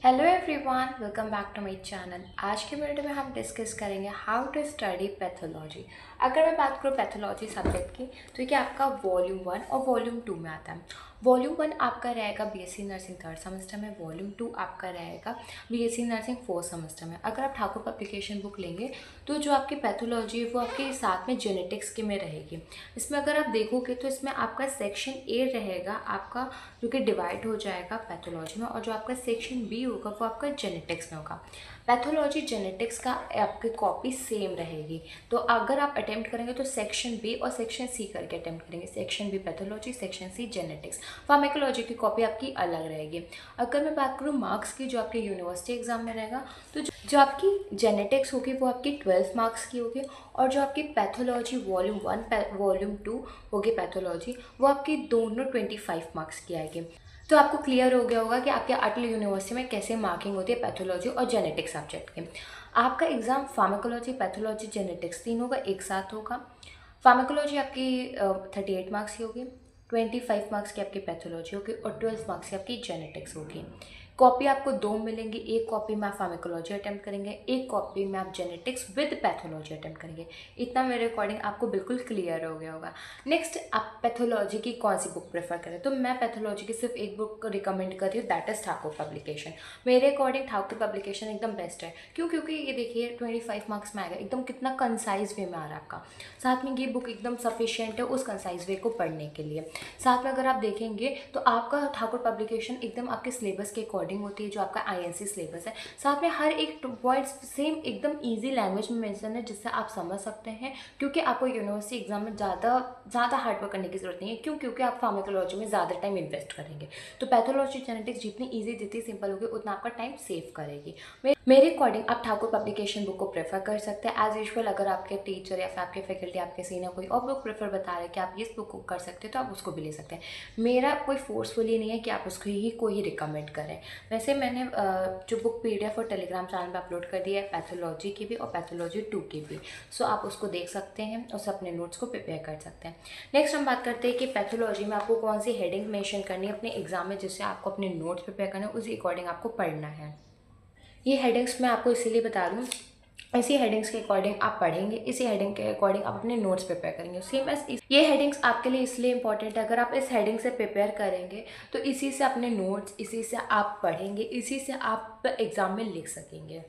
Hello everyone, welcome back to my channel. आज के video में हम डिस्कस करेंगे हाउ टू स्टडी पैथोलॉजी। अगर मैं बात करूँ पैथोलॉजी सब्जेक्ट की, तो ये आपका वॉल्यूम 1 और वॉल्यूम 2 में आता है। वॉल्यूम 1 आपका रहेगा बीएससी नर्सिंग थर्ड सेमेस्टर में, वॉल्यूम 2 आपका रहेगा बीएससी नर्सिंग फोर्थ सेमेस्टर में। अगर आप ठाकुर पब्लिकेशन बुक लेंगे तो जो आपकी पैथोलॉजी है वो आपके साथ में जेनेटिक्स के में रहेगी। इसमें अगर आप देखोगे तो इसमें आपका सेक्शन ए रहेगा आपका, जो कि डिवाइड हो जाएगा पैथोलॉजी में, और जो आपका सेक्शन बी होगा वो आपका जेनेटिक्स में होगा। पैथोलॉजी जेनेटिक्स का आपकी कॉपी सेम रहेगी, तो अगर आप अटेम्प्ट करेंगे तो सेक्शन बी और सेक्शन सी करके अटेम्प्ट करेंगे। Section B pathology, section C genetics. Pharmacology की कॉपी आपकी अलग रहेगी। अगर मैं बात करूँ मार्क्स की, जो आपके यूनिवर्सिटी एग्जाम में रहेगा, तो जो आपकी जेनेटिक्स होगी वो आपकी 12 मार्क्स की होगी, और जो आपकी पैथोलॉजी वॉल्यूम 1 वॉल्यूम 2 होगी पैथोलॉजी, वो आपकी दोनों 25 मार्क्स की आएगी। तो आपको क्लियर हो गया होगा कि आपके अटल यूनिवर्सिटी में कैसे मार्किंग होती है पैथोलॉजी और जेनेटिक्स सब्जेक्ट के। आपका एग्जाम फार्माकोलॉजी, पैथोलॉजी, जेनेटिक्स तीनों का एक साथ होगा। फार्माकोलॉजी आपकी 38 मार्क्स की होगी, 25 मार्क्स की आपकी पैथोलॉजी होगी और 12 मार्क्स की आपकी जेनेटिक्स होगी। कॉपी आपको दो मिलेंगी, एक कॉपी में आप फार्माकोलॉजी अटेम्प्ट करेंगे, एक कॉपी में आप जेनेटिक्स विद पैथोलॉजी अटेम्प्ट करेंगे। इतना मेरे अकॉर्डिंग आपको बिल्कुल क्लियर हो गया होगा। नेक्स्ट, आप पैथोलॉजी की कौन सी बुक प्रेफर करें, तो मैं पैथोलॉजी की सिर्फ एक बुक रिकमेंड कर रही हूँ, दैट इज़ ठाकुर पब्लिकेशन। मेरे अकॉर्डिंग ठाकुर पब्लिकेशन एकदम बेस्ट है। क्यों? क्योंकि ये देखिए 25 मार्क्स में आएगा, एकदम कितना कंसाइज वे में आ रहा है आपका। साथ में ये बुक एकदम सफिशियंट है उस कंसाइज वे को पढ़ने के लिए। साथ में अगर आप देखेंगे तो आपका ठाकुर पब्लिकेशन एकदम आपके सिलेबस के अकॉर्डिंग होती है, जो आपका आईएनसी सिलेबस है। साथ में हर एक पॉइंट सेम एकदम ईजी लैंग्वेज में मेंशन है, जिससे आप समझ सकते हैं। क्योंकि आपको यूनिवर्सिटी एग्जाम में ज़्यादा हार्ड वर्क करने की जरूरत नहीं है। क्यों? क्योंकि आप फार्माकोलॉजी में ज़्यादा टाइम इन्वेस्ट करेंगे। तो पैथोलॉजी जेनेटिक्स जितनी ईजी जितनी सिंपल होगी उतना आपका टाइम सेव करेगी। मेरे अकॉर्डिंग आप ठाकुर पब्लिकेशन बुक को प्रेफर कर सकते हैं। एज यूजुअल, अगर आपके टीचर या फिर आपके फैकल्टी, आपके सीनियर कोई और बुक प्रेफर बता रहे हैं कि आप इस बुक को कर सकते हैं, तो आप उसको भी ले सकते हैं। मेरा कोई फोर्सफुली नहीं है कि आप उसको ही कोई रिकमेंड करें। वैसे मैंने जो बुक पीडीएफ और टेलीग्राम चैनल पर अपलोड कर दिया है, पैथोलॉजी की भी और पैथोलॉजी 2 की भी। सो आप उसको देख सकते हैं, उससे अपने नोट्स को प्रिपेयर कर सकते हैं। नेक्स्ट हम बात करते हैं कि पैथोलॉजी में आपको कौन सी हेडिंग मेंशन करनी है अपने एग्जाम में, जिससे आपको अपने नोट्स प्रिपेयर करना है, उसी अकॉर्डिंग आपको पढ़ना है। ये हेडिंग्स मैं आपको इसीलिए बता रही हूँ, इसी हेडिंग्स के अकॉर्डिंग आप पढ़ेंगे, इसी हेडिंग के अकॉर्डिंग आप अपने नोट्स प्रिपेयर करेंगे। सेम एज ये हेडिंग्स आपके लिए इसलिए इंपॉर्टेंट है, अगर आप इस हेडिंग से प्रिपेयर करेंगे तो इसी से अपने नोट्स, इसी से आप पढ़ेंगे, इसी से आप एग्ज़ाम में लिख सकेंगे।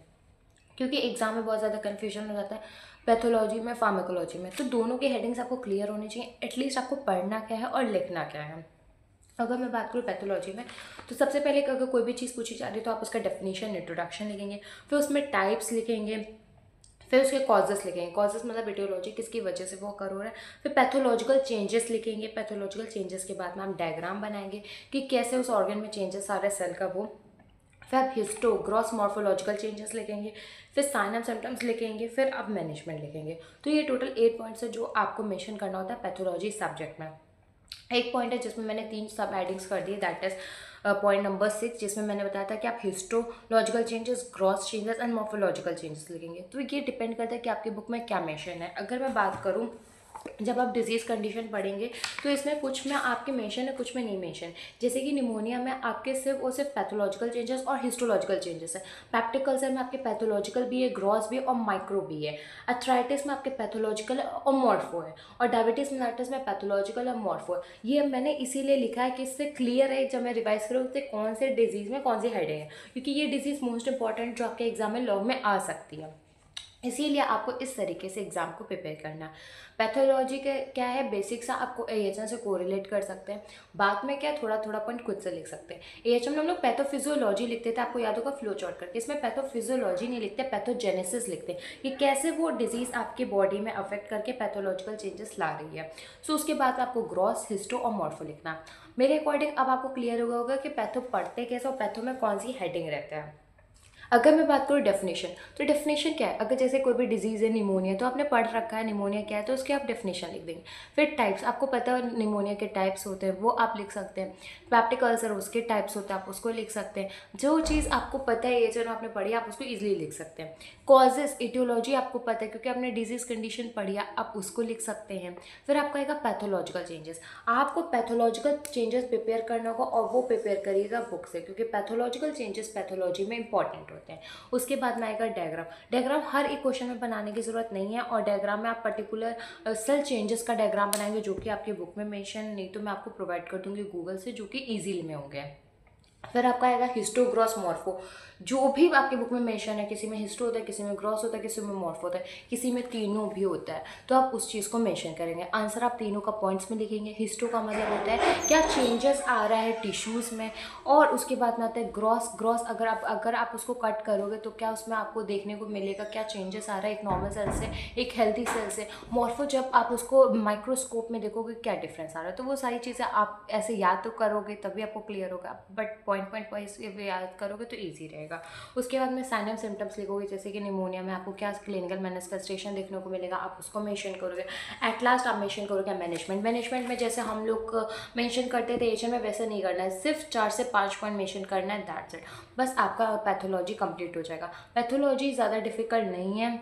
क्योंकि एग्जाम में बहुत ज़्यादा कन्फ्यूजन हो जाता है पैथोलॉजी में, फार्माकोलॉजी में, तो दोनों के हेडिंग्स आपको क्लियर होनी चाहिए। एटलीस्ट आपको पढ़ना क्या है और लिखना क्या है। अगर मैं बात करूँ पैथोलॉजी में, तो सबसे पहले अगर कोई भी चीज़ पूछी जा रही है तो आप उसका डेफिनेशन, इंट्रोडक्शन लिखेंगे, फिर उसमें टाइप्स लिखेंगे, फिर उसके कॉजेस लिखेंगे। कॉजेस मतलब एटियोलॉजी, किसकी वजह से वो अकर हो रहा है। फिर पैथोलॉजिकल चेंजेस लिखेंगे। पैथोलॉजिकल चेंजेस के बाद में हम डायग्राम बनाएंगे कि कैसे उस ऑर्गन में चेंजेस आ रहे हैं सेल का वो। फिर आप हिस्टो ग्रॉस मॉर्फोलॉजिकल चेंजेस लिखेंगे, फिर साइन एंड सिम्टम्स लिखेंगे, फिर आप मैनेजमेंट लिखेंगे। तो ये टोटल 8 पॉइंट्स है जो आपको मेंशन करना होता है पैथोलॉजी सब्जेक्ट में। एक पॉइंट है जिसमें मैंने 3 सब हेडिंग्स कर दिए, दैट इज पॉइंट नंबर 6, जिसमें मैंने बताया था कि आप histological changes, gross changes and morphological changes लिखेंगे। तो ये डिपेंड करता है कि आपकी बुक में क्या मेंशन है। अगर मैं बात करूँ, जब आप डिजीज़ कंडीशन पढ़ेंगे तो इसमें कुछ में आपके मेंशन है, कुछ में नहीं मेंशन। जैसे कि निमोनिया में आपके सिर्फ और सिर्फ पैथोलॉजिकल चेंजेस और हिस्टोलॉजिकल चेंजेस है। पेप्टिक अल्सर में आपके पैथोलॉजिकल भी है, ग्रॉस भी है और माइक्रो भी है। अर्थराइटिस में आपके पैथोलॉजिकल है और मॉर्फो है, और डायबिटीज मेलाइटिस में पैथोलॉजिकल और मॉर्फो है। ये मैंने इसीलिए लिखा है कि इससे क्लियर है जब मैं रिवाइज करूँ उससे कौन से डिजीज़ में कौन सी हेडिंग है, क्योंकि ये डिजीज़ मोस्ट इंपॉर्टेंट जो आपके एग्जाम में लॉग में आ सकती है। इसीलिए आपको इस तरीके से एग्जाम को प्रिपेयर करना है। पैथोलॉजी के क्या है, बेसिक सा आपको एएचएम से कोरिलेट कर सकते हैं। बाद में क्या, थोड़ा थोड़ा पॉइंट खुद से लिख सकते हैं। एएचएम में हम लोग पैथोफिजियोलॉजी लिखते थे, आपको याद होगा फ्लो चार्ट करके। इसमें पैथोफिजियोलॉजी नहीं लिखते, पैथोजेनेसिस लिखते हैं कि कैसे वो डिजीज़ आपकी बॉडी में अफेक्ट करके पैथोलॉजिकल चेंजेस ला रही है। सो उसके बाद आपको ग्रॉस, हिस्टो और मॉर्फो लिखना। मेरे अकॉर्डिंग अब आपको क्लियर होगा कि पैथो पढ़ते कैसे और पैथो में कौन सी हेडिंग रहता है। अगर मैं बात करूँ डेफिनेशन, तो डेफिनेशन क्या है? अगर जैसे कोई भी डिजीज़ है, निमोनिया, तो आपने पढ़ रखा है निमोनिया क्या है, तो उसकी आप डेफिनेशन लिख देंगे। फिर टाइप्स, आपको पता है निमोनिया के टाइप्स होते हैं, वो आप लिख सकते हैं। पेप्टिक अल्सर, उसके टाइप्स होते हैं, आप उसको लिख सकते हैं। जो चीज़ आपको पता है, ये जो आपने पढ़ी, आप उसको ईजिली लिख सकते हैं। कॉजेस, इटियोलॉजी आपको पता है क्योंकि आपने डिजीज़ कंडीशन पढ़ी है, आप उसको लिख सकते हैं। फिर आपका आएगा पैथोलॉजिकल चेंजेस। आपको पैथोलॉजिकल चेंजेस प्रिपेयर करना होगा और वो प्रिपेयर करिएगा बुक से, क्योंकि पैथोलॉजिकल चेंजेस पैथोलॉजी में इंपॉर्टेंट होते हैं। उसके बाद में आएगा डायग्राम। डायग्राम हर एक क्वेश्चन में बनाने की ज़रूरत नहीं है, और डायग्राम में आप पर्टिकुलर सेल चेंजेस का डायग्राम बनाएंगे जो कि आपकी बुक में मेंशन नहीं तो मैं आपको प्रोवाइड कर दूंगी गूगल से, जो कि ईजिली में होंगे। फिर आपका आएगा हिस्टो ग्रॉस मॉर्फो। जो भी आपकी बुक में मेंशन है, किसी में हिस्टो होता है, किसी में ग्रॉस होता है, किसी में मॉर्फो होता है, किसी में तीनों भी होता है, तो आप उस चीज़ को मेंशन करेंगे। आंसर आप तीनों का पॉइंट्स में लिखेंगे। हिस्टो का मतलब होता है क्या चेंजेस आ रहा है टिश्यूज़ में, और उसके बाद में आता है ग्रॉस। ग्रॉस अगर आप उसको कट करोगे तो क्या उसमें आपको देखने को मिलेगा, क्या चेंजेस आ रहा है एक नॉर्मल सेल से एक हेल्थी सेल से। मॉर्फो, जब आप उसको माइक्रोस्कोप में देखोगे क्या डिफरेंस आ रहा है, तो वो सारी चीज़ें आप ऐसे याद तो करोगे तभी आपको क्लियर होगा, बट पॉइंट वाइज याद करोगे तो ईजी रहेगा। उसके बाद में साइन एंड सिम्टम्स लिखोगे, जैसे कि निमोनिया में आपको क्या क्लिनिकल मैनिफेस्टेशन देखने को मिलेगा, आप उसको मेंशन करोगे। एट लास्ट आप मेंशन करोगे मैनेजमेंट में जैसे हम लोग मेंशन करते थे एशियन में, वैसे नहीं करना है, सिर्फ 4 से 5 पॉइंट मेंशन करना है, दैट्स इट। बस आपका पैथोलॉजी कंप्लीट हो जाएगा। पैथोलॉजी ज़्यादा डिफिकल्ट नहीं है,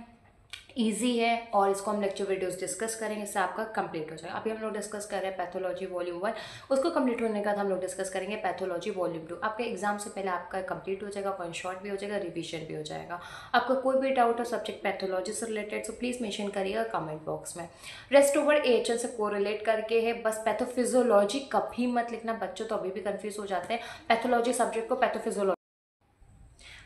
ईजी है, और इसको हम लेक्चर वीडियोस डिस्कस करेंगे, इससे आपका कंप्लीट हो जाएगा। अभी हम लोग डिस्कस कर रहे हैं पैथोलॉजी वॉल्यूम 1, उसको कंप्लीट होने के बाद हम लोग डिस्कस करेंगे पैथोलॉजी वॉल्यूम 2। आपके एग्जाम से पहले आपका कंप्लीट हो जाएगा, वन शॉट भी हो जाएगा, रिविजन भी हो जाएगा। आपको कोई भी डाउट हो सब्जेक्ट पैथोलॉजी से रिलेटेड, तो प्लीज़ मेंशन करिएगा कमेंट बॉक्स में। रेस्ट ओवर एएचएल से कोरिलेट करके है, बस पैथोफिजियोलॉजी कभी मत लिखना, बच्चों तो अभी भी कंफ्यूज हो जाते हैं। पैथोलॉजी सब्जेक्ट को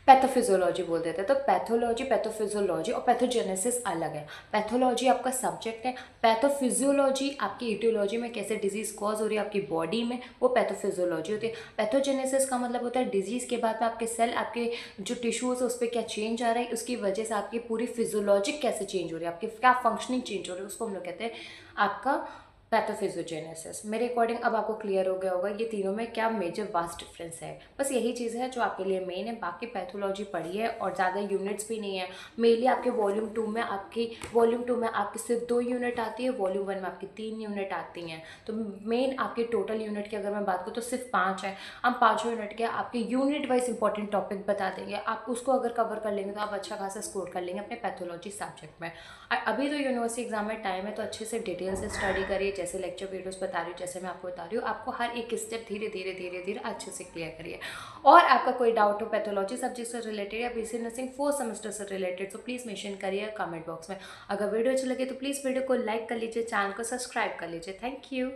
पैथोफिजियोलॉजी बोल देते हैं, तो पैथोलॉजी, पैथोफिजियोलॉजी और पैथोजेनेसिस अलग है। पैथोलॉजी आपका सब्जेक्ट है, पैथोफिजियोलॉजी आपकी इटियोलॉजी में कैसे डिजीज कॉज हो रही है आपकी बॉडी में, वो पैथोफिजियोलॉजी होती है। पैथोजेनेसिस का मतलब होता है डिजीज के बाद में आपके सेल, आपके जो टिश्यूज है उस पर क्या चेंज आ रहा है, उसकी वजह से आपकी पूरी फिजियोलॉजिक कैसे चेंज हो रही है, आपकी क्या फंक्शनिंग चेंज हो रही है, उसको हम लोग कहते हैं आपका पैथोफिजियोजेनेसिस। मेरे अकॉर्डिंग अब आपको क्लियर हो गया होगा ये तीनों में क्या मेजर वास्ट डिफरेंस है। बस यही चीज़ है जो आपके लिए मेन है, बाकी पैथोलॉजी पढ़ी है और ज़्यादा यूनिट्स भी नहीं है। मेनली आपके वॉल्यूम 2 में आपकी सिर्फ 2 यूनिट आती है, वॉल्यूम 1 में आपकी 3 यूनिट आती हैं। तो मेन आपके टोटल यूनिट की अगर मैं बात करूँ तो सिर्फ 5 है। हम 5 यूनिट के आपके यूनिट वाइज इंपॉर्टेंट टॉपिक बता देंगे, आप उसको अगर कवर कर लेंगे तो आप अच्छा खासा स्कोर कर लेंगे अपने पैथोलॉजी सब्जेक्ट में। और अभी तो यूनिवर्सिटी एग्जाम में टाइम है, तो अच्छे से डिटेल से स्टडी करिए, जैसे लेक्चर वीडियोस बता रही हूँ, जैसे मैं आपको बता रही हूँ, आपको हर एक स्टेप धीरे धीरे अच्छे से क्लियर करिए। और आपका कोई डाउट हो पैथोलॉजी सब्जेक्ट से रिलेटेड या बीएससी नर्सिंग 4th सेमेस्टर से रिलेटेड, तो प्लीज़ मेंशन करिए कमेंट बॉक्स में। अगर वीडियो अच्छी लगे तो प्लीज़ वीडियो को लाइक कर लीजिए, चैनल को सब्सक्राइब कर लीजिए। Thank you.